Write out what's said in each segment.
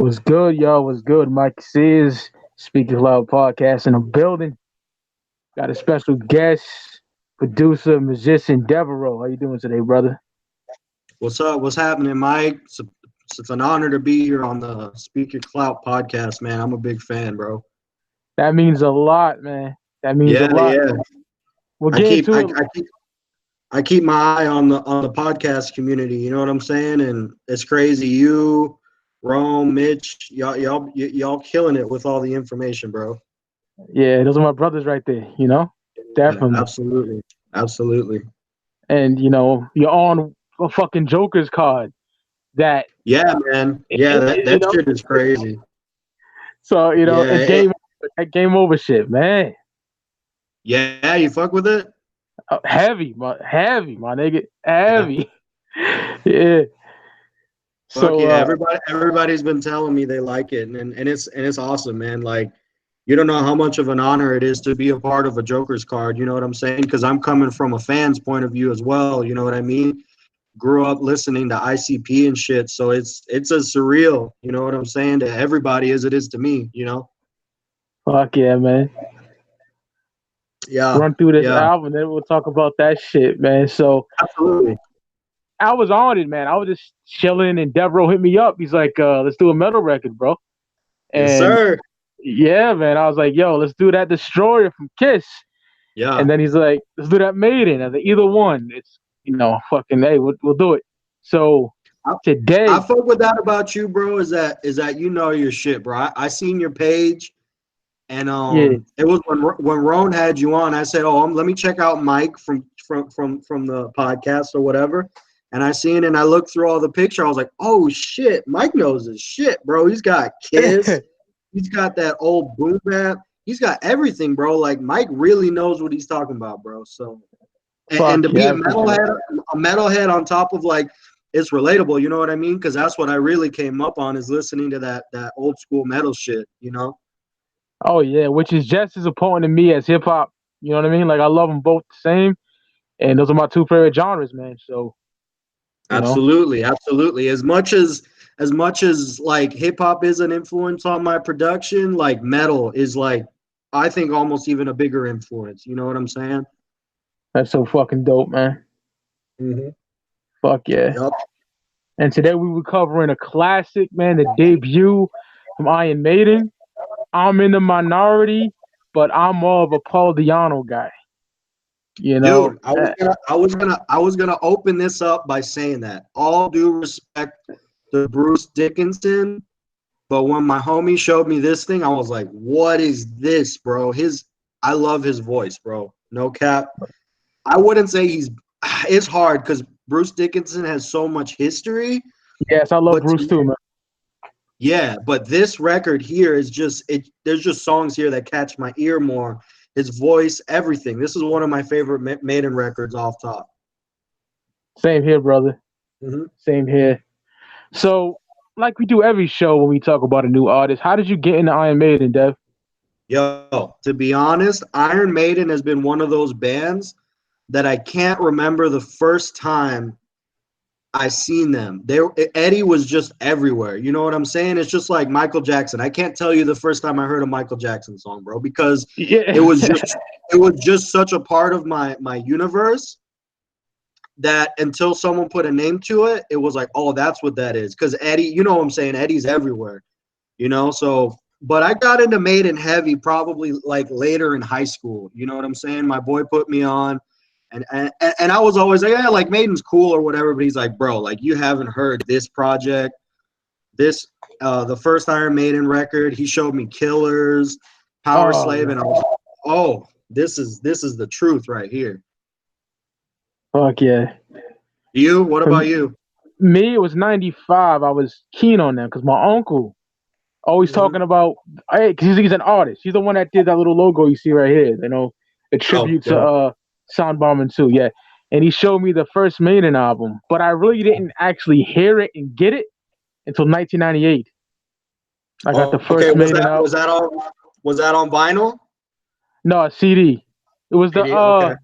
What's good, y'all? What's good? Mike Sears, Speaking Loud Podcast in the building. Got a special guest, producer, musician Devereauxx. How you doing today, brother? What's up? What's happening, Mike? It's an honor to be here on the Speak Your Clout podcast, man. I'm a big fan, bro. That means a lot, man. That means a Yeah, lot. yeah. We'll I get keep into I, it. I keep my eye on the podcast community. You know what I'm saying? And it's crazy. You, Rome, Mitch, y'all killing it with all the information, bro. Yeah, those are my brothers right there, Yeah, Definitely. absolutely, absolutely. And, you're on a fucking Joker's card that, Yeah, man. Yeah, that shit is crazy. so, Yeah, that game over shit, man. yeah. You fuck with it? Heavy, my nigga. Yeah. Heavy. Yeah. Fuck So, yeah, everybody's been telling me they like it, and it's awesome, man. Like, you don't know how much of an honor it is to be a part of a Joker's card. You know what I'm saying? Because I'm coming from a fan's point of view as well. You know what I mean? Grew up listening to ICP and shit, so it's as surreal. You know what I'm saying, to everybody as it is to me. You know? fuck yeah, man. Yeah, Run through this yeah, album, then we'll talk about that shit, man. So absolutely. I was on it, man. I was just chilling, and Devereaux hit me up. He's like, "Let's do a metal record, bro." Yes, And sir. yeah, man, I was like, "Yo, let's do that Destroyer from Kiss." Yeah. And then he's like, "Let's do that Maiden." I was like, "Either one." It's fucking hey, we'll do it. So I today, fuck with that about you, bro. Is that you know your shit, bro. I seen your page. And yeah, it was when Roan had you on. I said, "Oh, let me check out Mike from the podcast or whatever." And I seen and I looked through all the picture. I was like, "Oh shit, Mike knows his shit, bro. He's got Kiss, he's got that old boom bap, he's got everything, bro. Like Mike really knows what he's talking about, bro." So and fuck to be yeah, a metalhead on top of like it's relatable, you know what I mean? Because that's what I really came up on is listening to that old school metal shit, you know. oh yeah, which is just as important to me as hip hop. You know what I mean? Like I love them both the same, and those are my two favorite genres, man. So you know. Absolutely, absolutely. As much as like hip hop is an influence on my production, like metal is like I think almost even a bigger influence. You know what I'm saying? That's so fucking dope, man. Mm-hmm. Fuck yeah. Yep. And today we were covering a classic, man, the debut from Iron Maiden. I'm in the minority, but I'm more of a Paul Diano guy. You know, Dude, I was gonna open this up by saying that all due respect to Bruce Dickinson, but when my homie showed me this thing, I was like, "What is this, bro?" I love his voice, bro. No cap. I wouldn't say it's hard because Bruce Dickinson has so much history, yes, I love but Bruce too, man. yeah, but this record here is just there's just songs here that catch my ear more. His voice, everything. This is one of my favorite Maiden records off top. Same here, brother. Mm-hmm. Same here. So, like we do every show when we talk about a new artist, how did you get into Iron Maiden, Dev? Yo, to be honest, Iron Maiden has been one of those bands that I can't remember the first time I seen them. Eddie was just everywhere. You know what I'm saying? It's just like Michael Jackson. I can't tell you the first time I heard a Michael Jackson song, bro, because Yeah. it was just such a part of my universe that until someone put a name to it, it was like, oh, that's what that is. Because Eddie, you know what I'm saying? Eddie's everywhere. You know, so but I got into Maiden heavy probably like later in high school. You know what I'm saying? My boy put me on. And I was always like, yeah, like Maiden's cool or whatever, but he's like, bro, like you haven't heard this project, this the first Iron Maiden record. He showed me Killers, Power Oh, Slave, and I was like, oh, this is the truth right here. fuck yeah. You? What For about you? me, it was 95. I was keen on them because my uncle always Mm-hmm. talking about, hey, because he's an artist. He's the one that did that little logo you see right here, a Oh, tribute to dope. Soundbombing 2, yeah. And he showed me the first Maiden album, but I really didn't actually hear it and get it until 1998. I got the Okay, first Maiden album. was that on vinyl? No, a CD. It was CD. Okay.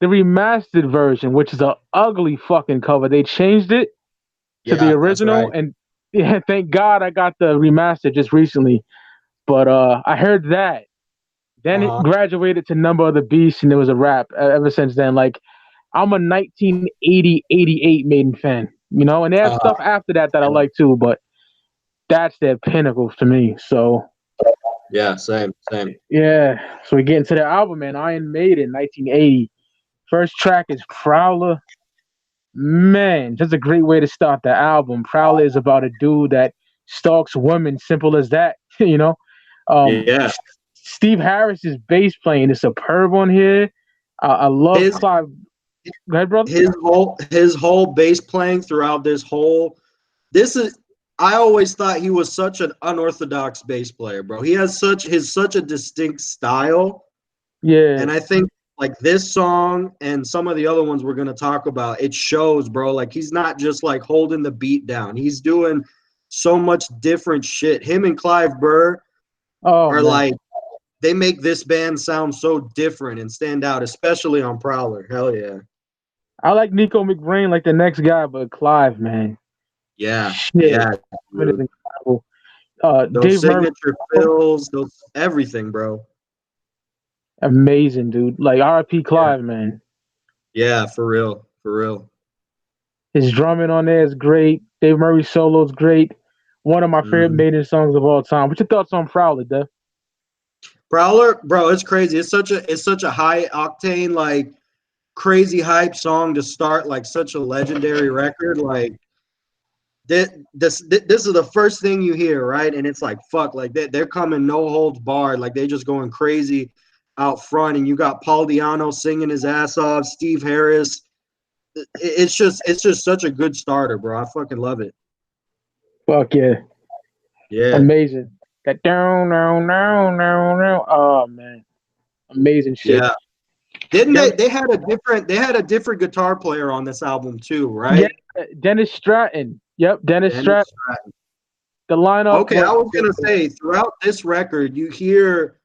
the remastered version, which is a ugly fucking cover. They changed it to the Yeah, that's original, right. and Yeah, thank God I got the remaster just recently. But I heard that. Then it Uh-huh. graduated to Number of the Beast, and it was a wrap. Ever since then, like I'm a 1980, 88 Maiden fan, you know, and they have Uh-huh. stuff after that that I like too, but that's their pinnacle to me. So Yeah, same, same. yeah, so we get into the album, man. Iron Maiden, 1980. First track is Prowler. Man, that's a great way to start the album. Prowler is about a dude that stalks women, simple as that, you know. Yeah. Steve Harris's bass playing is superb on here. I love His Clive. Go ahead, brother. his whole bass playing throughout this is I always thought he was such an unorthodox bass player, bro. He has such a distinct style. Yeah. And I think like this song and some of the other ones we're gonna talk about, it shows, bro. Like he's not just like holding the beat down. He's doing so much different shit. Him and Clive Burr Oh are man, like they make this band sound so different and stand out, especially on Prowler. Hell yeah. I like Nico McBrain like the next guy, but Clive, man, Yeah. shit, Yeah, man is dude. incredible. Those Dave Murray, signature fills, those everything, bro. amazing dude. Like R.I.P. Yeah. Clive, man. Yeah, for real. For real. His drumming on there is great. Dave Murray solo is great. One of my favorite Mhm. Maiden songs of all time. What's your thoughts on Prowler, Dev? Prowler, bro, it's crazy. It's such a high octane, like crazy hype song to start like such a legendary record. Like this is the first thing you hear, right? And it's like fuck, like they're coming no holds barred, like they just going crazy out front. And you got Paul Di'Anno singing his ass off, Steve Harris. It's just such a good starter, bro. I fucking love it. Fuck yeah, Yeah, amazing. That down, down, down, down, down. Oh man, amazing shit. yeah. Didn't That, they had a different guitar player on this album too, yeah, right? Dennis Stratton. Yep, Dennis Stratton. Dennis. The lineup Okay, was I was gonna say throughout this record, you hear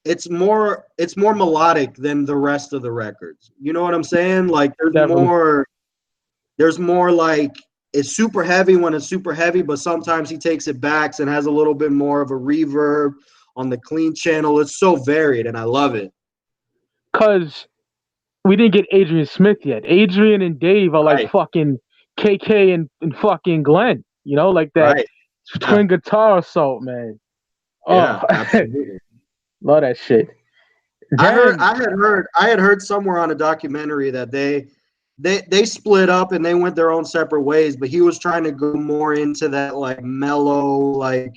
it's more melodic than the rest of the records. You know what I'm saying? Like definitely there's more like it's super heavy when it's super heavy, but sometimes he takes it back and has a little bit more of a reverb on the clean channel. It's so varied and I love it. because we didn't get Adrian Smith yet. Adrian and Dave are like Right, fucking KK and fucking Glenn. You know, like that right. Yeah, twin guitar assault, man. Oh, yeah, absolutely. love that shit. I heard Then, I had heard I had heard somewhere on a documentary that they split up and they went their own separate ways, but he was trying to go more into that like mellow, like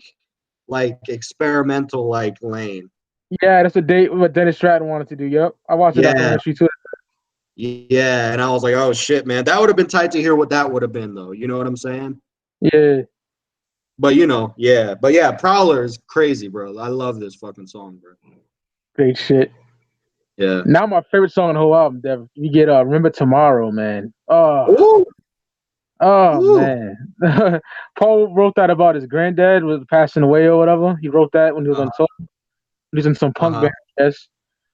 experimental like lane. yeah, that's what Dennis Stratton wanted to do. Yep, I watched the Yeah, documentary too. yeah. And I was like, oh shit, man. That would have been tight to hear what that would have been though. You know what I'm saying? Yeah, But yeah. But yeah, Prowler is crazy, bro. I love this fucking song, bro. great shit. Yeah. Now my favorite song on the whole album, Dev. You get Remember Tomorrow, man. Ooh, Oh ooh. man. Paul wrote that about his granddad was passing away or whatever. He wrote that when he was on tour. He was in some punk Uh-huh. band, yes.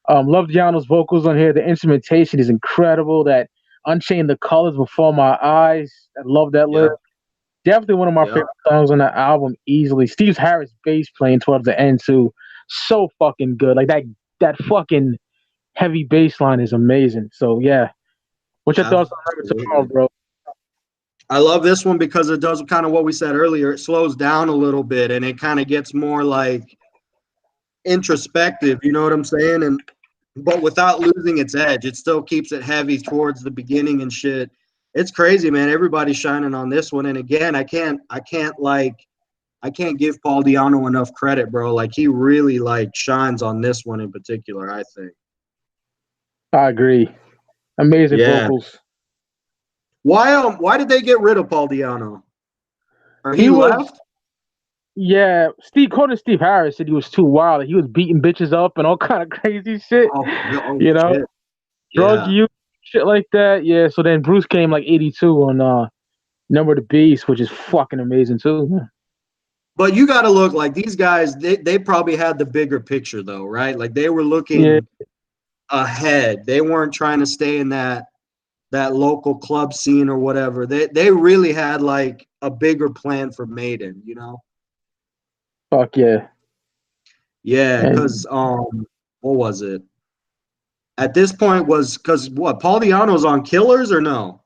Love Giano's vocals on here. The instrumentation is incredible. That Unchained the Colors Before My Eyes. I love that Yep. lyric. Definitely one of my Yep. favorite songs on the album, easily. Steve Harris bass playing towards the end too. So fucking good. Like that fucking heavy bass line is amazing. So yeah. What's your thoughts on Remember Tomorrow, Absolutely. bro? I love this one because it does kind of what we said earlier. It slows down a little bit and it kind of gets more like introspective, you know what I'm saying? And but without losing its edge, it still keeps it heavy towards the beginning and shit. It's crazy, man. Everybody's shining on this one. And again, I can't give Paul Di'Anno enough credit, bro. Like he really like shines on this one in particular, I think. I agree. Amazing Yeah. vocals. Why did they get rid of Paul Di'Anno? Or He he was left? Yeah, Steve Harris said he was too wild. He was beating bitches up and all kind of crazy shit. Oh, oh You know, shit. drug Yeah. use, shit like that. Yeah. So then Bruce came like 82 on Number of the Beast, which is fucking amazing too. But you got to look like these guys, they probably had the bigger picture though, right? Like they were Yeah. looking ahead. They weren't trying to stay in that that local club scene or whatever. They really had like a bigger plan for Maiden, you know? Fuck yeah. Yeah, And because what was it? At this point was because what, Paul Di'Anno's on Killers or no?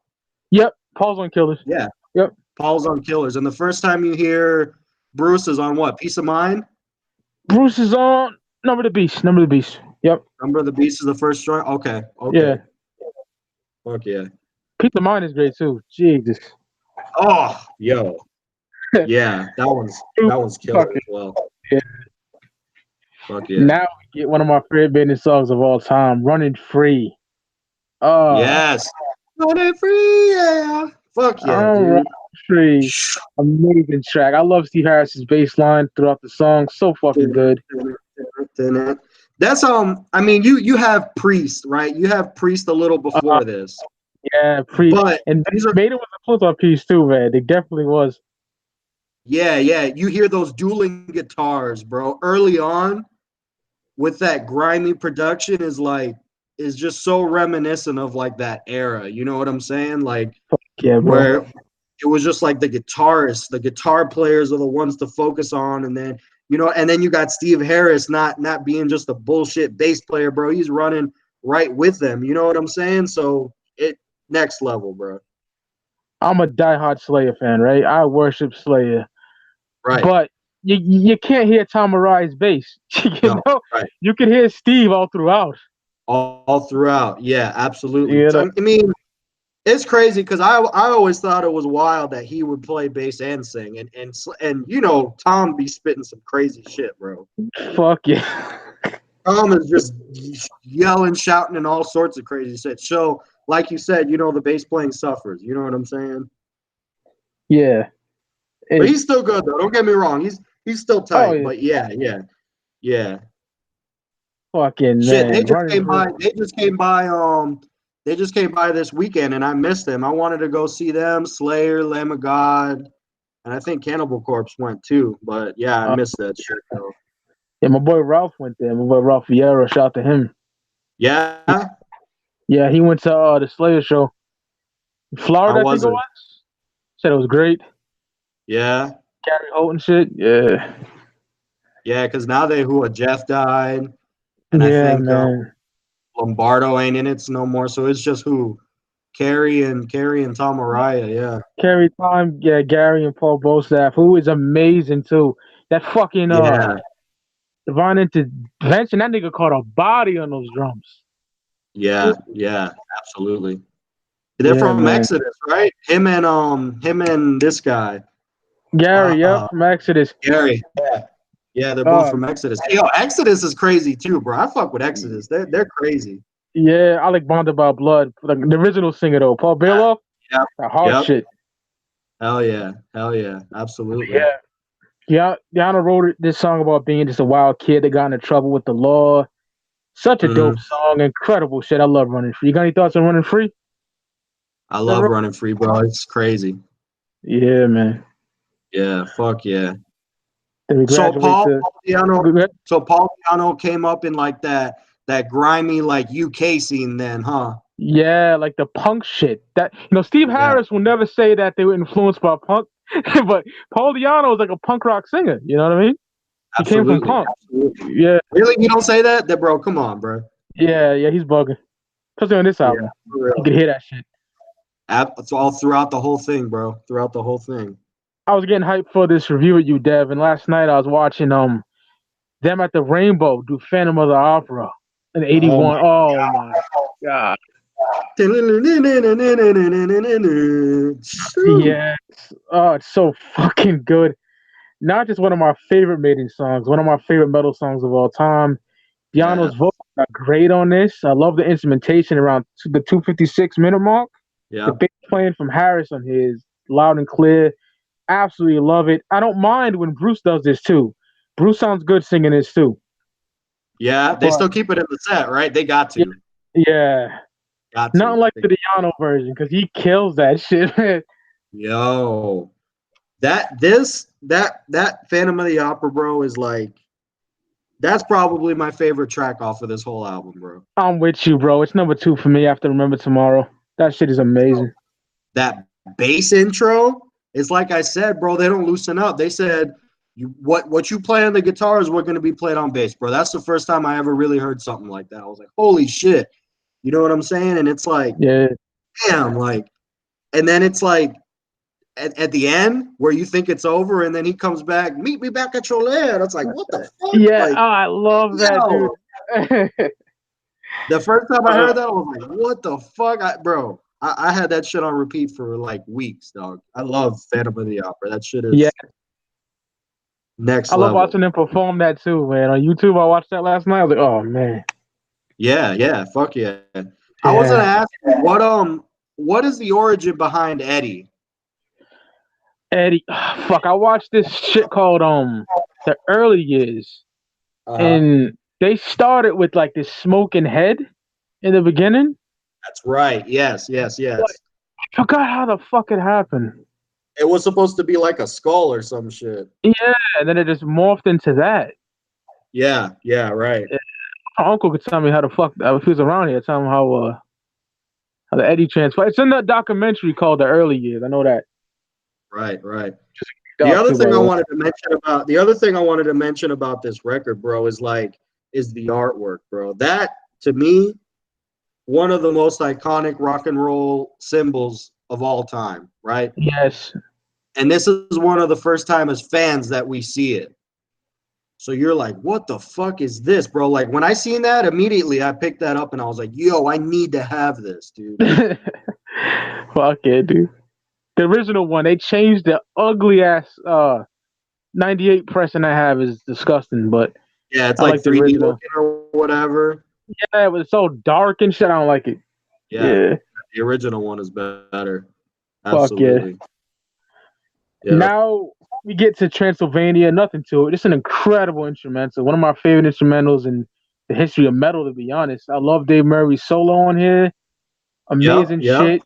yep, Paul's on Killers. Yeah, Yep. Paul's on Killers. And the first time you hear Bruce is on what? Peace of Mind? Bruce is on Number of the Beast. Number of the Beast. Yep. Number of the Beast is the first joint? Okay, Yeah. okay. Fuck yeah. Peace of Mind is great too. Jesus. Oh, yo. Yeah, that one's killer Fuck as well. yeah. Fuck yeah. Now we get one of my favorite Maiden songs of all time, Running Free. Yes. Running free, yeah. Fuck yeah, I'm Running dude. Free. Amazing track. I love Steve Harris's bass line throughout the song. So fucking good. That's I mean, you have Priest, right? You have Priest a little Uh, before this. yeah, But and these are Maiden was a close on piece too, man. They definitely was. yeah, you hear those dueling guitars, bro. Early on with that grimy production is just so reminiscent of like that era. You know what I'm saying? Like Yeah, bro. where it was just like the guitarists, the guitar players are the ones to focus on, and then and then you got Steve Harris not being just a bullshit bass player, bro. He's running right with them. You know what I'm saying? So it next level, bro. I'm a diehard Slayer fan, right? I worship Slayer, Right. but you can't hear Tom Arai's bass. No. Right. You can hear Steve all throughout. All throughout. Yeah, absolutely. You So, know? I mean, it's crazy because I always thought it was wild that he would play bass and sing, and Tom be spitting some crazy shit, bro. Fuck yeah. Tom is just yelling, shouting, and all sorts of crazy shit. So, like you said, the bass playing suffers. You know what I'm saying? Yeah. But he's still good though. Don't get me wrong. He's still tight. Oh, yeah. But yeah. Fucking Shit, man. they just came by. They just came by this weekend, and I missed them. I wanted to go see them, Slayer, Lamb of God, and I think Cannibal Corpse went too. But yeah, I missed that shit though. Yeah, my boy Ralph went there. My boy Ralph Vieira, shout out to him. Yeah. Yeah, he went to the Slayer show. Florida, I think it was. Said it was great. Yeah. Gary Holt and shit. Yeah. Yeah, because now Jeff died, and I Yeah, think man. Lombardo ain't in it no more. So it's just who? Carrie and Tom Araya, yeah. Carrie Time, yeah, Gary and Paul Bostaph, who is amazing too. That fucking Divine Intervention, that nigga caught a body on those drums. Yeah, absolutely. They're from man. Exodus, right? Him and this guy. Gary, yep, from Exodus. Gary, yeah, they're both from Exodus. Hey, yo, Exodus is crazy too, bro. I fuck with Exodus. They're crazy. Yeah, I like Bonded by Blood. Like the original singer though, Paul Bailoff. Yeah, that hard shit. Hell yeah, absolutely. Yeah, Diana wrote this song about being just a wild kid that got into trouble with the law. Such a dope song, incredible shit. I love Running Free. You got any thoughts on Running Free? I love Running Free, bro. It's crazy. Yeah, man. Yeah, fuck yeah. So Paul Di'Anno came up in like that grimy like UK scene then, huh? Yeah, like the punk shit. That Steve Harris will never say that they were influenced by punk, but Paul Di'Anno is like a punk rock singer. You know what I mean? He came from punk. Absolutely. Yeah. Really? You don't say that? That bro, come on, bro. Yeah, he's bugging. Especially on this album. You can hear that shit. It's all throughout the whole thing, bro. Throughout the whole thing. I was getting hyped for this review with you, Dev, and last night I was watching them at the Rainbow do Phantom of the Opera in '81. Oh my god. Yes. Oh, it's so fucking good. Not just one of my favorite Maiden songs, one of my favorite metal songs of all time. Di'Anno's vocals are great on this. I love the instrumentation around the 2:56-minute mark. Yeah. The bass playing from Harris on his loud and clear. Absolutely love it. I don't mind when Bruce does this too. Bruce sounds good singing this too. Yeah, they still keep it in the set, right? They got to. Yeah. Not like the Di'Anno version, because he kills that shit, man. Yo. That Phantom of the Opera, bro, is like, that's probably my favorite track off of this whole album, bro. I'm with you, bro. It's number 2 for me after Remember Tomorrow. That shit is amazing. That bass intro, it's like I said, bro, they don't loosen up. They said, what you play on the guitar is what going to be played on bass, bro. That's the first time I ever really heard something like that. I was like, holy shit. You know what I'm saying? And it's like, Yeah. damn, like, and then it's like, at the end where you think it's over, and then he comes back, meet me back at your lair. It's like, what the fuck? Yeah, Like, oh, I love that, dude. The first time I heard that, I was like, what the fuck? I had that shit on repeat for like weeks, dog. I love Phantom of the Opera. That shit is next I love level. watching them perform that too, man. On YouTube, I watched that last night. I was like, oh man. Yeah, fuck yeah. I was gonna ask you, what is the origin behind Eddie? Eddie, fuck, I watched this shit called The Early Years. And they started with like this smoking head in the beginning. That's right. Yes. I forgot how the fuck it happened. It was supposed to be like a skull or some shit. Yeah, and then it just morphed into that. Yeah, right. Yeah. My uncle could tell me how the fuck, if he was around here, tell him how the Eddie transfer. It's in that documentary called The Early Years. I know that. Right. The other thing I wanted to mention about this record, bro, is the artwork, bro. That, to me, one of the most iconic rock and roll symbols of all time, right? Yes. And this is one of the first time as fans that we see it. So you're like, what the fuck is this, bro? Like, when I seen that, immediately I picked that up and I was like, yo, I need to have this, dude. Fuck yeah, dude. The original one, they changed the ugly ass 98 pressing I have is disgusting, but yeah, it's I like like the 3D original looking or whatever. Yeah, it was so dark and shit. I don't like it. Yeah. The original one is better. Absolutely. Fuck yeah. Now we get to Transylvania. Nothing to it. It's an incredible instrumental. One of my favorite instrumentals in the history of metal, to be honest. I love Dave Murray's solo on here. Amazing shit.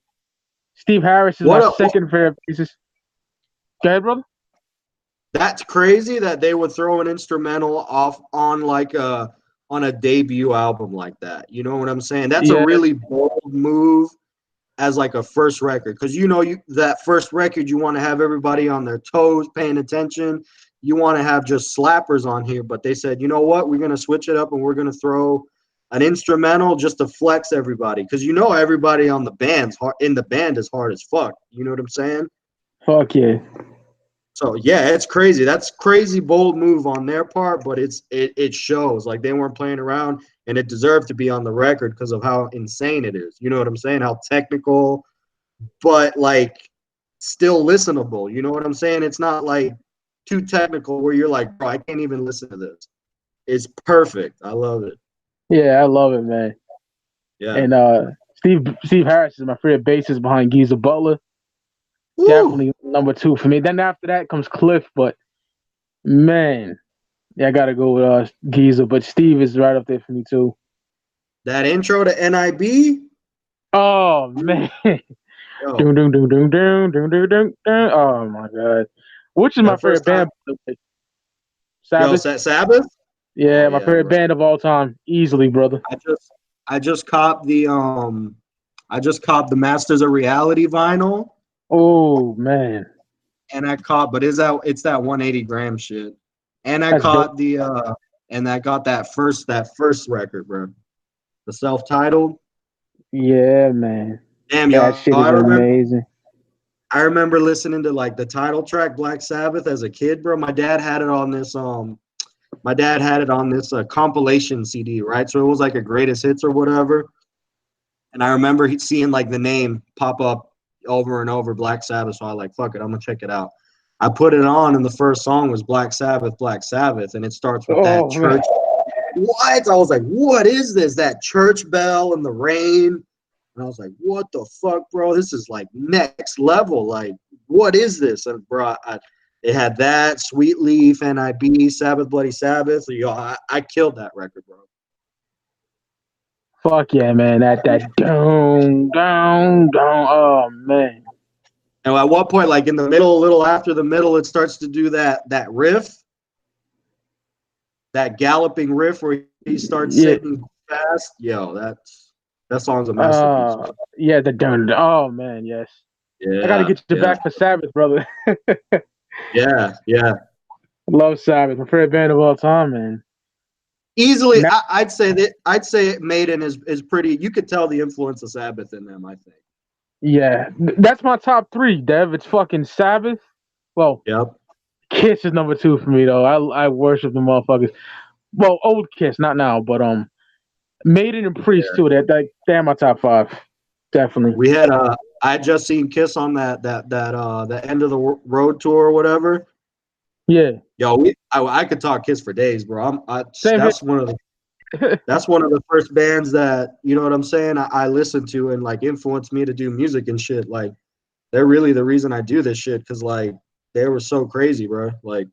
Steve Harris is my second favorite bassist. Go ahead, brother. That's crazy that they would throw an instrumental off on on a debut album like that. You know what I'm saying? That's a really bold move as like a first record, because that first record, you want to have everybody on their toes paying attention. You want to have just slappers on here, but they said, you know what, we're going to switch it up and we're going to throw an instrumental just to flex everybody, because everybody on the band is hard as fuck. You know what I'm saying? Fuck yeah. So yeah, it's crazy. That's crazy bold move on their part, but it shows like they weren't playing around, and it deserved to be on the record because of how insane it is. You know what I'm saying? How technical, but like still listenable. You know what I'm saying? It's not like too technical where you're like, bro, I can't even listen to this. It's perfect. I love it. Yeah, I love it, man. Yeah. And Steve Harris is my favorite bassist behind Geezer Butler. Woo! Definitely number 2 for me. Then after that comes Cliff, but man, yeah, I gotta go with Geezer. But Steve is right up there for me too. That intro to NIB. Oh man. Doom, doom, doom, doom, doom, doom, doom, doom. Oh my god. Which is my favorite band? Sabbath. Yo, Sabbath. Yeah, my favorite band of all time, easily, brother. I just copped the Masters of Reality vinyl. Oh man. And I caught, but it's that 180 gram shit. And I caught and I got that first record, bro. The self-titled. Yeah, man. Damn, that shit is amazing. I remember listening to like the title track Black Sabbath as a kid, bro. My dad had it on this compilation CD, right? So it was like a greatest hits or whatever. And I remember seeing like the name pop up over and over, Black Sabbath. So I like, fuck it, I'm gonna check it out. I put it on, and the first song was Black Sabbath, and it starts with that church. Man. What? I was like, what is this? That church bell in the rain. And I was like, what the fuck, bro? This is like next level. Like, what is this? And bro, it had that, Sweet Leaf, NIB, Sabbath, Bloody Sabbath. Yo, I killed that record, bro. Fuck yeah, man. That down. Oh man. And at one point, like in the middle, a little after the middle, it starts to do that riff. That galloping riff where he starts sitting fast. Yo, That song's a masterpiece. Yeah, the dun. Oh man, yes. I got to Yeah, get you yeah, back for Sabbath, brother. yeah, yeah. Love Sabbath, my favorite band of all time, man. Easily, Now, I'd say Maiden is pretty. You could tell the influence of Sabbath in them. I think. yeah, that's my top three, Dev. It's fucking Sabbath. Well, Yep. Kiss is number two for me though. I worship the motherfuckers. Well, old Kiss, not now, but Maiden and Priest Yeah. too. They're my top five, definitely. We had I just seen Kiss on the end of the road tour or whatever. Yeah, Yo, I could talk Kiss for days, bro. same here. That's one of the first bands that, you know what I'm saying, I listened to and like influenced me to do music and shit. Like they're really the reason I do this shit, because like they were so crazy, bro. Like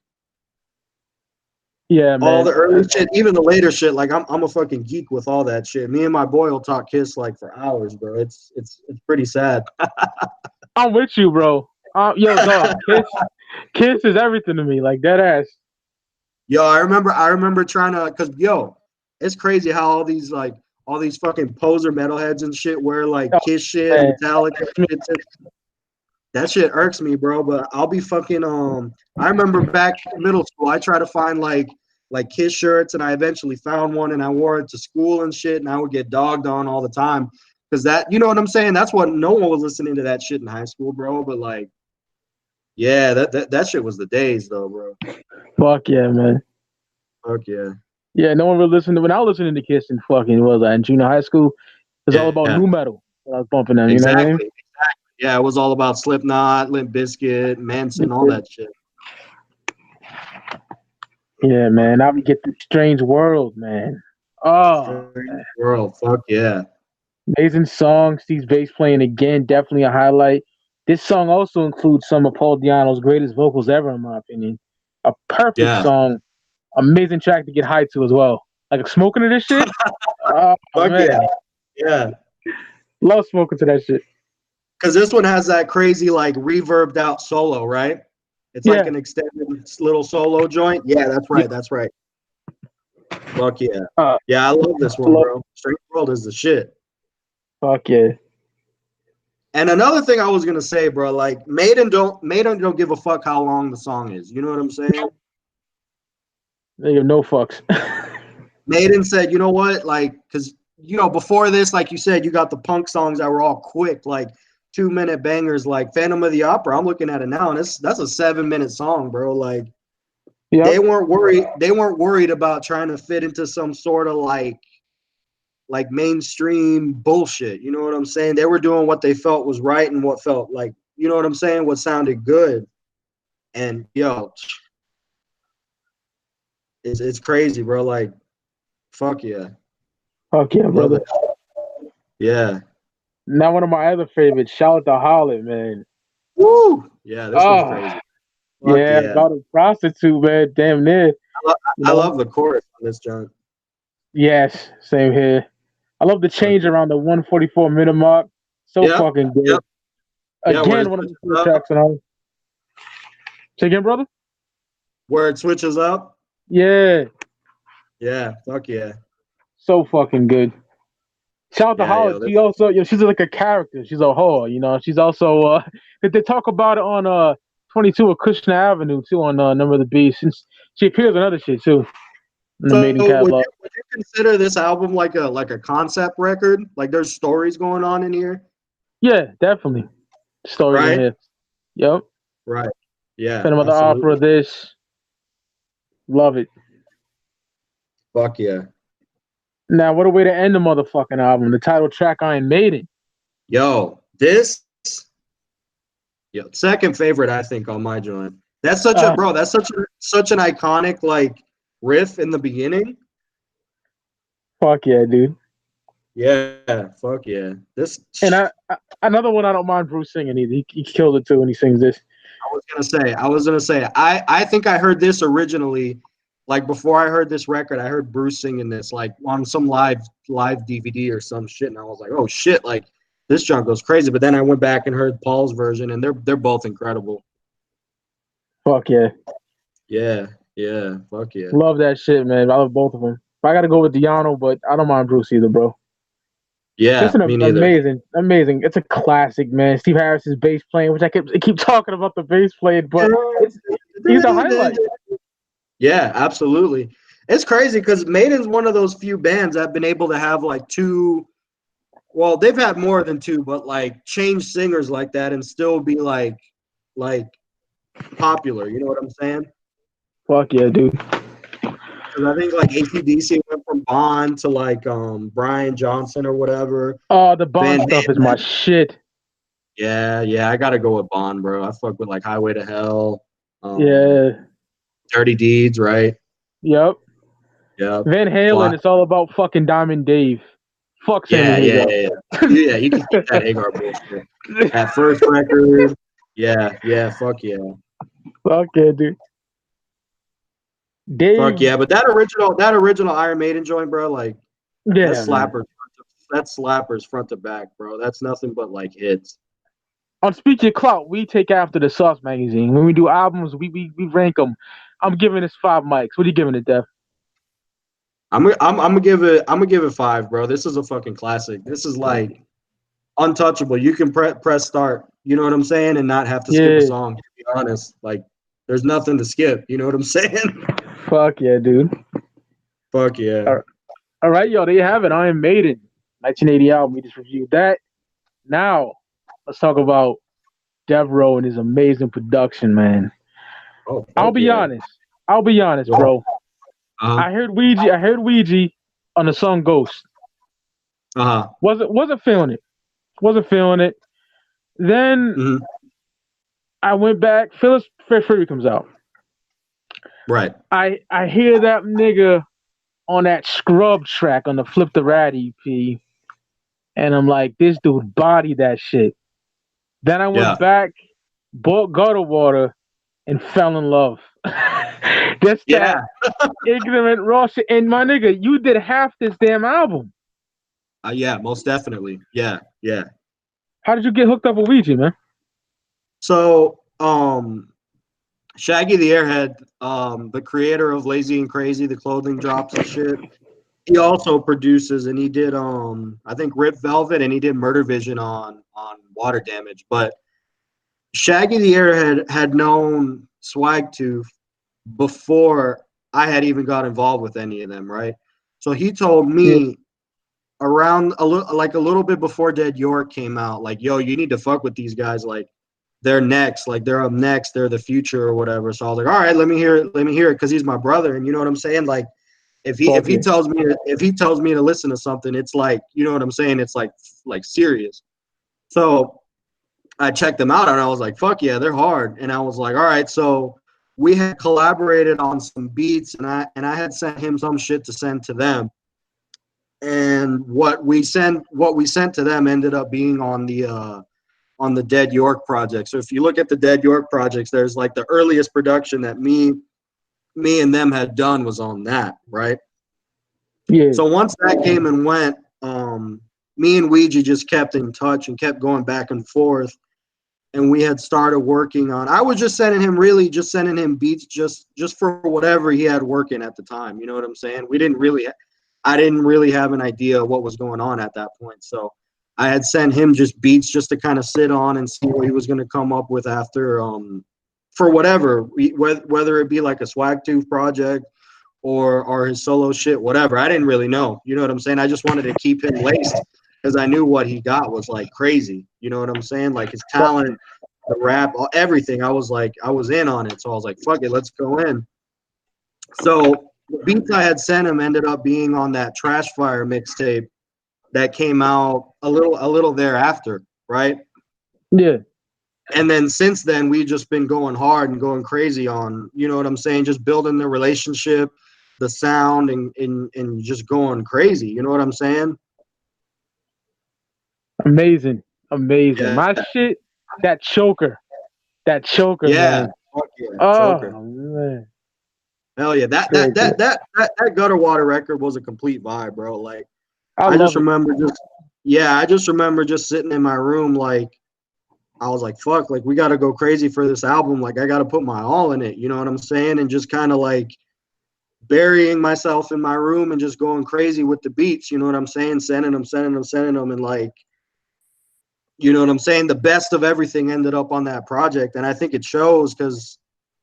Yeah, all man. the early shit, even the later shit. Like I'm a fucking geek with all that shit. Me and my boy will talk Kiss like for hours, bro. It's pretty sad. I'm with you, bro. Yo, dog, Kiss is everything to me. Like that ass. Yo, I remember trying to, cause yo, it's crazy how all these fucking poser metalheads and shit wear like Oh, Kiss shit, man. Metallica shit. That shit irks me, bro. But I'll be fucking I remember back in middle school, I tried to find like Kiss shirts, and I eventually found one, and I wore it to school and shit, and I would get dogged on all the time because that, you know what I'm saying? That's what, no one was listening to that shit in high school, bro. But like, yeah, that shit was the days though, bro. Fuck yeah, man. Fuck yeah. Yeah, no one really listened to when I was listening to Kiss in fucking what was I in junior high school. It was all about Yeah, new metal. I was bumping them, you know what I mean? exactly. Yeah, it was all about Slipknot, Limp Bizkit, Manson, all that shit. Yeah, man. Now we get the Strange World, man. Oh, Strange world. Fuck yeah. amazing song. Steve's bass playing again, definitely a highlight. This song also includes some of Paul Diano's greatest vocals ever, in my opinion. A perfect Yeah. song, amazing track to get high to as well. Like smoking to this shit. Oh Fuck man, yeah. Yeah. love smoking to that shit. Because this one has that crazy, like, reverbed out solo, right? It's like Yeah, an extended little solo joint. Yeah, that's yeah. right. That's right. Fuck yeah. Uh, Yeah, I love this one, love, bro. Strange World is the shit. fuck yeah. And another thing I was gonna say, bro, like Maiden don't give a fuck how long the song is. You know what I'm saying? They give no fucks. Maiden said, you know what, like, because before this, like you said, you got the punk songs that were all quick, like 2 minute bangers, like Phantom of the Opera. I'm looking at it now, and that's a 7 minute song, bro. Like Yep. they weren't worried. They weren't worried about trying to fit into some sort of like mainstream bullshit. You know what I'm saying? They were doing what they felt was right and what felt like, you know what I'm saying, what sounded good. And yo, it's crazy, bro. Like, fuck yeah, Fuck yeah, love brother. it. Yeah. Now one of my other favorites, shout out to Holland, man. Woo! Yeah, this one's Oh, crazy. Fuck yeah, yeah. about a prostitute, man. Damn near. I, lo- You I know? love the chorus on this joint. Yes, same here. I love the Fuck change yeah. around the 144 minute mark. So Yep. fucking Yep. good. Yeah, Again, one of my favorite up, tracks on all. Say again, brother? where it switches up. Yeah, Yeah. Fuck yeah. so fucking good. Shout out to Yeah, Holland. yo. This, She also, she's like a character. She's a whore, you know. She's also, they talk about it on 22 of Kushner Avenue too on Number of the Beast. And she appears on other shit too in the so Maiden catalog. would you consider this album like a concept record? Like there's stories going on in here, Yeah, definitely. Stories in right? here. Yep. Right. Yeah, Phantom of the Opera, absolutely. this. Love it. Fuck yeah. Now, what a way to end the motherfucking album. The title track, Iron Maiden. Yo, this second favorite I think on my joint. That's such a Uh, bro, that's such an iconic like riff in the beginning. fuck yeah, dude. Yeah, fuck yeah. This And another one I don't mind Bruce singing either. He killed it too when he sings this. I was gonna say, I think I heard this originally, like before I heard this record, I heard Bruce singing this like on some live DVD or some shit, and I was like, oh shit, like this junk goes crazy. But then I went back and heard Paul's version, and they're both incredible. Fuck yeah. Yeah, yeah, fuck yeah. Love that shit, man. I love both of them. I got to go with Diano, but I don't mind Bruce either, bro. Yeah, It's an me neither. amazing. It's a classic, man. Steve Harris's bass playing, which I keep talking about the bass playing, but he's a highlight. Yeah, absolutely. It's crazy because Maiden's one of those few bands that have been able to have like two. Well, they've had more than two, but like change singers like that and still be like popular. You know what I'm saying? Fuck yeah, dude. Because I think like ACDC went from Bond to like Brian Johnson or whatever. Oh, the Bond Van stuff is my Halen. shit. Yeah, I gotta go with Bond, bro. I fuck with like Highway to Hell, Yeah. Dirty Deeds, right? Yep. Yep. Van Halen, Clout. it's all about fucking Diamond Dave. Fuck Sammy Hagar. Yeah, you can keep that Hagar bullshit. That first record, yeah, fuck yeah. Fuck yeah, dude. Fuck Dave, yeah. But that original Iron Maiden joint, bro, like that yeah, man. slapper that slappers front to back, bro. That's nothing but like hits. On Speaking of Clout, we take after the Sauce magazine. When we do albums, we rank them. I'm giving this 5 mics. What are you giving it, Dev? I'm gonna give it 5, bro. This is a fucking classic. This is like untouchable. You can press start, you know what I'm saying, and not have to skip a Yeah. song. To be honest, like there's nothing to skip. You know what I'm saying? Fuck yeah, dude. Fuck yeah. All right, yo, there you have it. Iron Maiden, 1980 album. We just reviewed that. Now, let's talk about Devereauxx and his amazing production, man. Oh, I'll fuck be yeah. honest. I'll be honest, bro. Uh-huh. I heard Ouija on the song Ghost. Uh-huh. Wasn't feeling it. Wasn't feeling it. Then Hmm. I went back. Phyllis Fury comes out. Right. I hear that nigga on that Scrub track on the Flip the Rat EP, and I'm like, this dude bodied that shit. Then I Yeah. went back, bought Gutter Water, and fell in love. That's that Yeah. ignorant raw shit. And my nigga, you did half this damn album. Yeah, most definitely. Yeah. Yeah. How did you get hooked up with Ouija, man? So, Shaggy the Airhead, the creator of Lazy and Crazy, the clothing drops and shit, he also produces, and he did I think Rip Velvet, and he did Murder Vision on Water Damage. But Shaggy the Airhead had known Swagtooth before I had even got involved with any of them, right? So he told Yeah. me around a little bit before Dead York came out, like, yo, you need to fuck with these guys, like they're next, like they're up next, they're the future or whatever. So I was like, all right, let me hear it, because he's my brother, and you know what I'm saying? Like if he Fuck yeah. tells me to listen to something, it's like, you know what I'm saying? It's like serious. So I checked them out and I was like, fuck yeah, they're hard. And I was like, all right, so we had collaborated on some beats, and I had sent him some shit to send to them. And what we sent to them ended up being on the Dead York project. So if you look at the Dead York projects, there's like the earliest production that me and them had done was on that, right? Yeah. So once that came and went, me and Ouija just kept in touch and kept going back and forth. And we had started working on, I was just sending him beats just for whatever he had working at the time. You know what I'm saying? I didn't really have an idea of what was going on at that point. So I had sent him just beats just to kind of sit on and see what he was going to come up with after, for whatever, whether it be like a Swagtooth project or his solo shit, whatever. I didn't really know. You know what I'm saying? I just wanted to keep him laced because I knew what he got was like crazy. You know what I'm saying? Like his talent, the rap, everything. I was in on it. So I was like, fuck it, let's go in. So the beats I had sent him ended up being on that Trash Fire mixtape that came out a little thereafter, right? Yeah. And then since then, we've just been going hard and going crazy on, you know what I'm saying, just building the relationship, the sound, and just going crazy. You know what I'm saying? Amazing. Yeah. My shit, that choker. Yeah. Man. Fuck yeah. Oh Choker. man. Hell yeah. That Gutter Water record was a complete vibe, bro. Like I I just love it. remember just sitting in my room, like I was like, fuck, like we gotta go crazy for this album. Like I gotta put my all in it, you know what I'm saying? And just kind of like burying myself in my room and just going crazy with the beats. You know what I'm saying? Sending them, and like, you know what I'm saying? The best of everything ended up on that project, and I think it shows because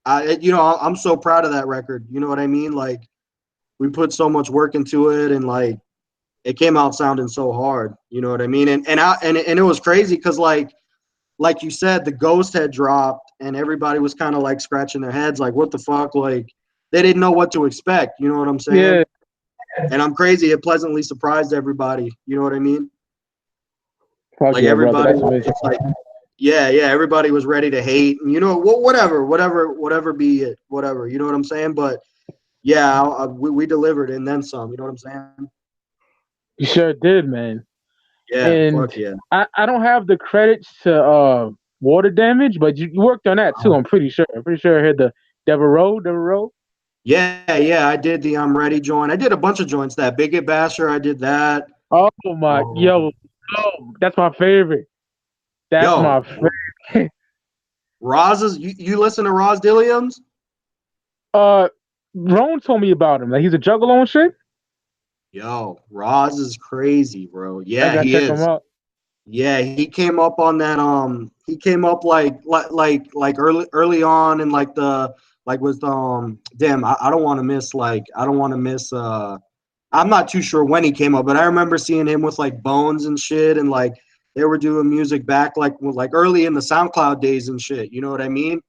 I'm so proud of that record. You know what I mean? Like, we put so much work into it, and like, it came out sounding so hard. You know what I mean? And it was crazy because like you said, the Ghost had dropped, and everybody was kind of like scratching their heads, like, what the fuck? Like, they didn't know what to expect. You know what I'm saying? Yeah. And I'm crazy. It pleasantly surprised everybody. You know what I mean? Fuck Like, yeah, brother. everybody That's was amazing. just like, yeah, everybody was ready to hate, and whatever be it, whatever. You know what I'm saying? But yeah, we delivered and then some. You know what I'm saying? You sure did, man. Yeah, And fuck yeah. I don't have the credits to water damage, but you worked on that too. I'm pretty sure. I'm pretty sure I heard the Devereauxx. Yeah, I did the I'm Ready joint. I did a bunch of joints. That Bigot Basher, I did that. Oh my, Um, that's my favorite. That's yo, my favorite. Roz's, you listen to Roz Dilliams? uh, Ron told me about him. Like he's a juggalo and shit. Yo, Roz is crazy, bro. I Yeah, gotta he check him is. out. Yeah, he came up on that. He came up like early on, and like the like with damn, I don't want to miss I don't want to miss I'm not too sure when he came up, but I remember seeing him with like Bones and shit, and like they were doing music back like early in the SoundCloud days and shit. You know what I mean?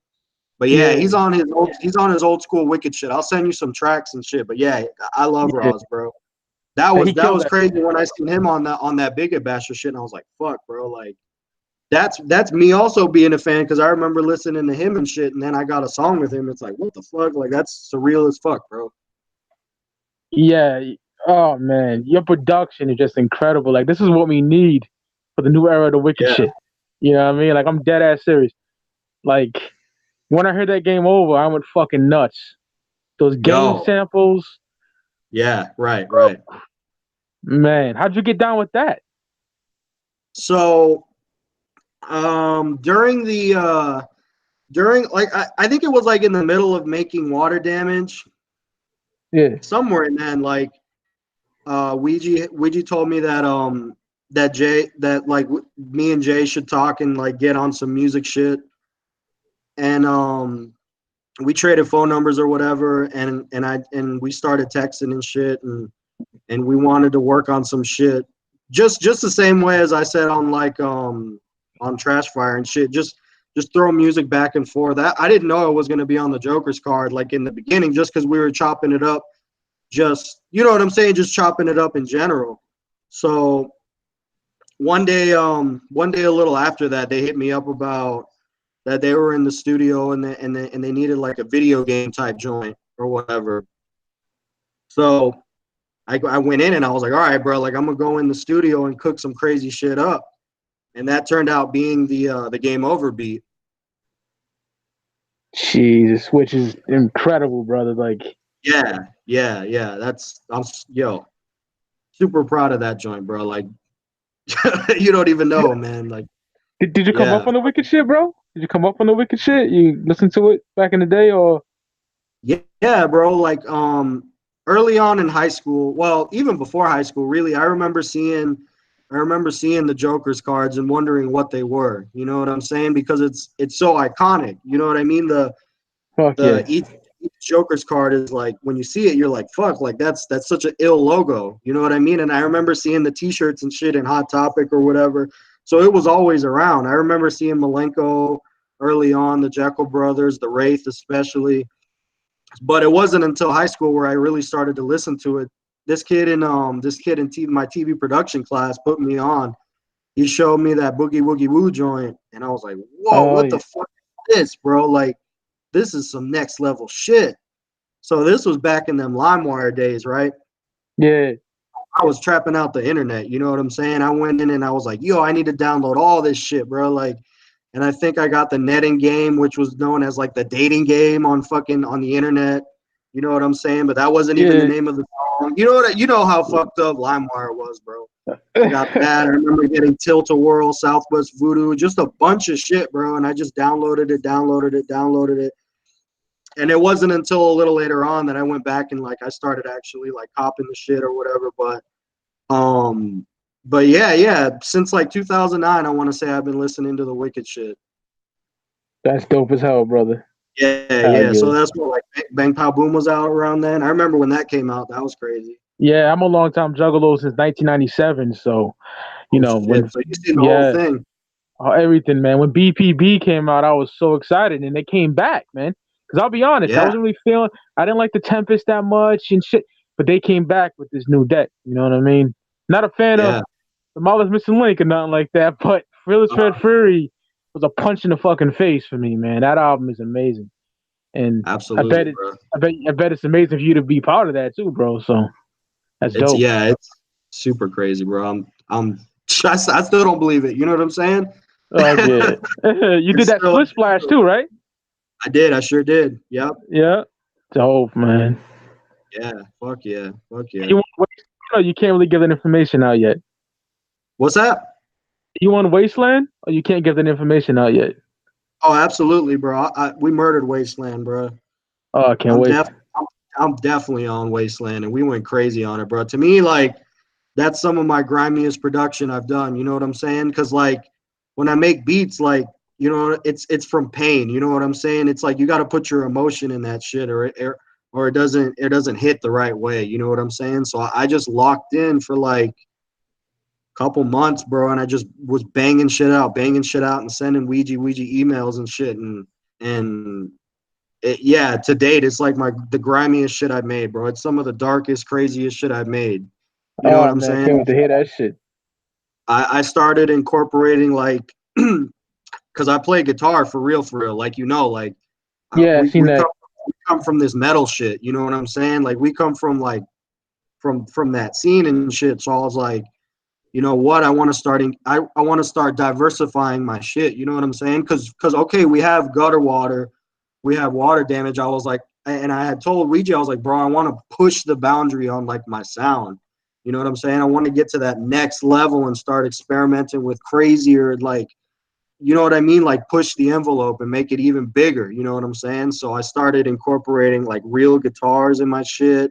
But yeah, Yeah, he's on his old school wicked shit. I'll send you some tracks and shit. But yeah, I love yeah. Roz, bro. That Like, was he killed that shit. crazy when I seen him on that Bigot Basher shit, and I was like, fuck, bro, like that's me also being a fan because I remember listening to him and shit, and then I got a song with him. It's like, what the fuck? Like, that's surreal as fuck, bro. Yeah. Oh man, your production is just incredible. Like this is what we need for the new era of the wicked Yeah. shit. You know what I mean? Like I'm dead ass serious. Like when I heard that Game Over, I went fucking nuts. Those game Yo. samples, Yeah. Right. man. How'd you get down with that? So, during I think it was like in the middle of making Water Damage, Yeah. somewhere in that, like Ouija told me that me and Jay should talk and like get on some music shit, and we traded phone numbers or whatever, and we started texting and shit, and we wanted to work on some shit, just the same way as I said on Trash Fire and shit, just throw music back and forth. I didn't know it was going to be on the Joker's card like in the beginning, just because we were chopping it up, just, you know what I'm saying, just chopping it up in general. So one day a little after that, they hit me up about that they were in the studio, and they needed like a video game type joint or whatever. So I went in and I was like, all right, bro, like I'm gonna go in the studio and cook some crazy shit up. And that turned out being the Game Over beat. Jesus, which is incredible, brother. Like, Yeah. I'm super proud of that joint, bro. Like, you don't even know, man. Like, did you come up yeah. on the wicked shit, bro? Did you come up on the wicked shit? You listen to it back in the day, or Yeah, bro. Like, early on in high school, well, even before high school, really, I remember seeing the Joker's cards and wondering what they were. You know what I'm saying? Because it's so iconic. You know what I mean? fuck yeah, Each Joker's card is like, when you see it, you're like, fuck, like that's such an ill logo. You know what I mean? And I remember seeing the T-shirts and shit in Hot Topic or whatever. So it was always around. I remember seeing Malenko early on, the Jekyll Brothers, the Wraith especially. But it wasn't until high school where I really started to listen to it. My TV production class put me on. He showed me that Boogie Woogie Woo joint, and I was like, "Whoa, oh what yeah, the fuck is this, bro? Like, this is some next level shit." So this was back in them LimeWire days, right? yeah, I was trapping out the internet. You know what I'm saying? I went in and I was like, "Yo, I need to download all this shit, bro." Like, and I think I got the netting game, which was known as like the dating game on the internet. You know what I'm saying? But that wasn't even the yeah. name of the song. You know how fucked up LimeWire was, bro. I got that. I remember getting Tilt-A-Whirl, Southwest Voodoo, just a bunch of shit, bro. And I just downloaded it. And it wasn't until a little later on that I went back and like I started actually like copping the shit or whatever. But yeah, since like 2009, I want to say I've been listening to the Wicked shit. That's dope as hell, brother. Hell Yeah. yeah. So that's what like Bang Pow Boom was out around then. I remember when that came out. That was crazy. Yeah, I'm a long time juggalo since 1997. So, Oh when, shit! So you seen the whole yeah, thing? everything, man. When BPB came out, I was so excited, and they came back, man. Because I'll be honest, I Yeah, wasn't really feeling. I didn't like the Tempest that much and shit, but they came back with this new deck. You know what I mean? Not a fan of yeah. the Marvelous Missing Link or nothing like that, but Fearless Red Uh, Fury was a punch in the fucking face for me, man. That album is amazing, and I bet absolutely, it. bro. I bet it's amazing for you to be part of that too, bro. So that's dope. It's super crazy, bro. I still don't believe it. You know what I'm saying? Oh yeah, you did It's that still, split splash too, right? I did. I sure did. Yep. Yeah, dope, man. Yeah. Fuck yeah. Fuck yeah. You want Wasteland, or you can't really give that information out yet? What's that? You want Wasteland, or you can't give that information out yet? Oh, absolutely, bro. We murdered Wasteland, bro. Oh, I can't I'm wait. def I'm definitely on Wasteland, and we went crazy on it, bro. To me, like that's some of my grimiest production I've done. You know what I'm saying? Because like when I make beats, like it's from pain. You know what I'm saying? It's like you got to put your emotion in that shit, or it doesn't hit the right way. You know what I'm saying? So I just locked in for like couple months, bro, and I just was banging shit out, and sending Ouija emails and shit, and yeah, to date, it's like the grimiest shit I've made, bro. It's some of the darkest, craziest shit I've made. You know what Oh I'm man, can't saying? wait to hear that shit. I started incorporating like, because I play guitar for real, like like Yeah, I we seen that. we come from this metal shit. You know what I'm saying? Like we come from like from that scene and shit. So I was like, you know what? I want to start diversifying my shit. You know what I'm saying? Because okay, we have gutter water, we have water damage. I was like, and I had told Ouija, I was like, bro, I want to push the boundary on like my sound. You know what I'm saying? I want to get to that next level and start experimenting with crazier, like, you know what I mean? Like push the envelope and make it even bigger. You know what I'm saying? So I started incorporating like real guitars in my shit.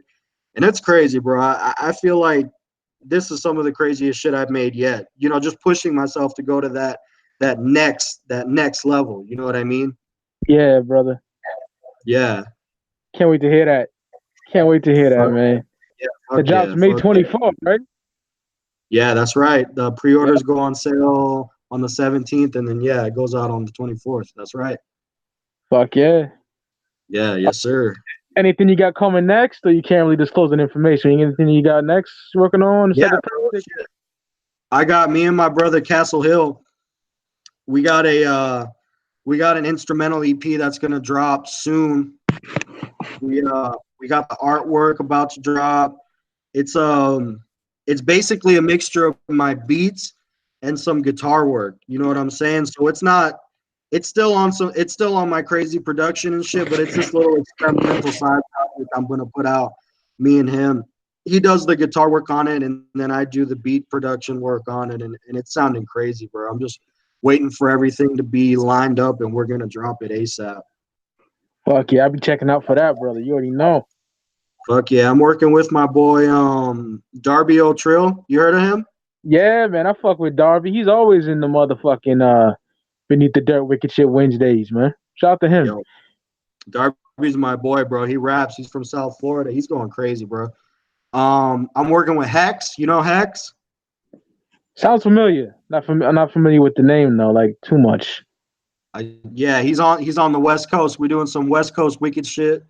And it's crazy, bro. I feel like this is some of the craziest shit I've made yet. You know, just pushing myself to go to that next level. You know what I mean? Yeah, brother. Yeah. Can't wait to hear that. Can't wait to hear that, Fuck man. yeah. The Fuck drop's yeah. May Fuck yeah. 24th, right? Yeah, that's right. The Yeah. pre-orders go on sale on the 17th, and then yeah, it goes out on the 24th. That's right. Fuck yeah. Yeah. Yes, sir. Anything you got coming next, or you can't really disclose that information? Anything you got next working on? Yeah, bro. Psychopathic? Shit. I got me and my brother Castle Hill. We got an instrumental EP that's gonna drop soon. We got the artwork about to drop. It's it's basically a mixture of my beats and some guitar work. You know what I'm saying? So it's still on my crazy production and shit, but it's this little experimental side project I'm gonna put out, me and him. He does the guitar work on it, and then I do the beat production work on it, and it's sounding crazy, bro. I'm just waiting for everything to be lined up, and we're gonna drop it ASAP. Fuck yeah, I'll be checking out for that, brother. You already know. Fuck yeah, I'm working with my boy Darby O'Trill. You heard of him? Yeah, man, I fuck with Darby. He's always in the motherfucking Beneath the Dirt Wicked Shit Wednesdays, man. Shout out to him. Yo, Darby's my boy, bro. He raps. He's from South Florida. He's going crazy, bro. I'm working with Hex. You know Hex? Sounds familiar. I'm not familiar with the name though, like too much. Yeah, he's on the West Coast. We're doing some West Coast wicked shit.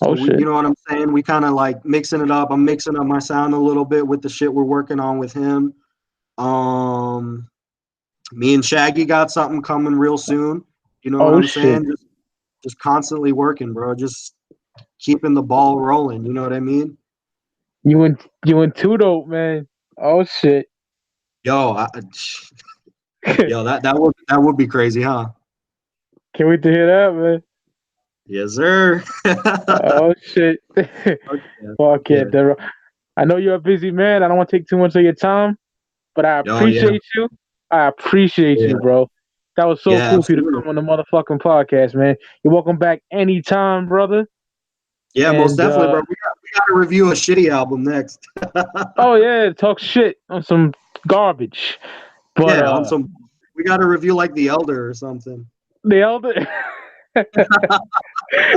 So Oh we, shit. you know what I'm saying? We kind of like mixing it up. I'm mixing up my sound a little bit with the shit we're working on with him. Um, Me and Shaggy got something coming real soon. You know what Oh I'm shit. saying? Just constantly working, bro. Just keeping the ball rolling. You know what I mean? You and Two Dope, man. Oh shit. Yo, Can't yo, that would be crazy, huh? wait to hear that, man. Yes, sir. Oh shit. Okay. Fuck Okay. it. I know you're a busy man. I don't want to take too much of your time, but I Oh yeah. appreciate you. I appreciate Yeah. you, bro. That was so Yeah, cool for you to absolutely. come on the motherfucking podcast, man. You're welcome back anytime, brother. Yeah, most And definitely, bro. We got to review a shitty album next. oh yeah, talk shit on some garbage. But Yeah, on some. We got to review like The Elder or something. the elder.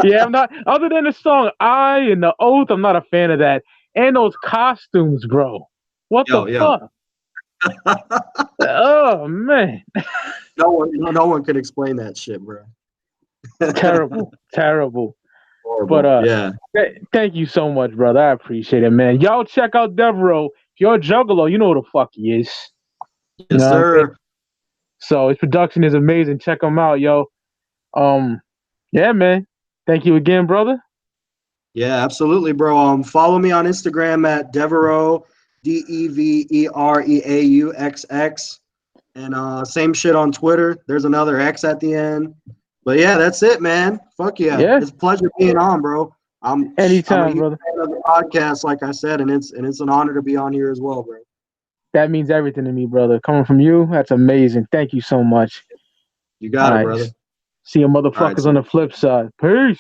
Yeah, I'm not. Other than the song "I" and the Oath, I'm not a fan of that. And those costumes, bro. What the Yo, yo. fuck? Oh man, No one can explain that shit, bro. terrible, terrible. But Horrible. Yeah. thank you so much, brother. I appreciate it, man. Y'all check out Devereauxx. If you're a juggalo, you know who the fuck he is. You Yes, know what I mean? sir. So his production is amazing. Check him out, yo. Um, yeah, man. Thank you again, brother. Yeah, absolutely, bro. Follow me on Instagram at Devereaux, DEVEREAUXX. And same shit on Twitter. There's another X at the end. But yeah, that's it, man. Fuck yeah. Yeah, It's a pleasure being on, bro. I'm a anytime, huge brother. fan of the podcast, like I said, and it's an honor to be on here as well, bro. That means everything to me, brother. Coming from you, that's amazing. Thank you so much. You All got it, right. brother. See you All right, motherfuckers see on you. the flip side. Peace.